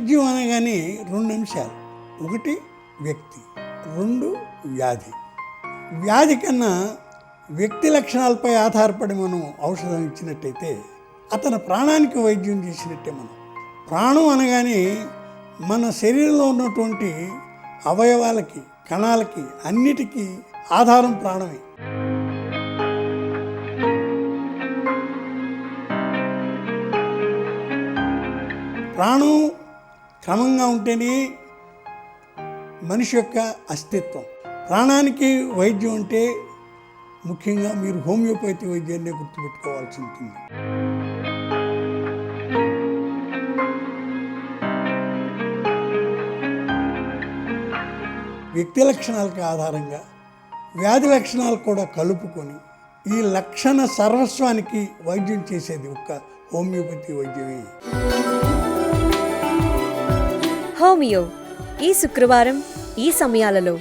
వైద్యం అనగానే రెండు అంశాలు. ఒకటి వ్యక్తి, రెండు వ్యాధి. వ్యాధి కన్నా వ్యక్తి లక్షణాలపై ఆధారపడి మనం ఔషధం ఇచ్చినట్టయితే అతని ప్రాణానికి వైద్యం చేసినట్టే. మనం ప్రాణం అనగానే మన శరీరంలో ఉన్నటువంటి అవయవాలకి, కణాలకి, అన్నిటికీ ఆధారం ప్రాణమే. ప్రాణం క్రమంగా ఉంటేనే మనిషి యొక్క అస్తిత్వం. ప్రాణానికి వైద్యం అంటే ముఖ్యంగా మీరు హోమియోపతి వైద్యాన్ని గుర్తుపెట్టుకోవాల్సి ఉంటుంది. వ్యక్తి లక్షణాలకి ఆధారంగా వ్యాధి లక్షణాలు కూడా కలుపుకొని ఈ లక్షణ సర్వస్వానికి వైద్యం చేసేది ఒక్క హోమియోపతి వైద్యమే. హోమియో ఈ శుక్రవారం ఈ సమయాలలో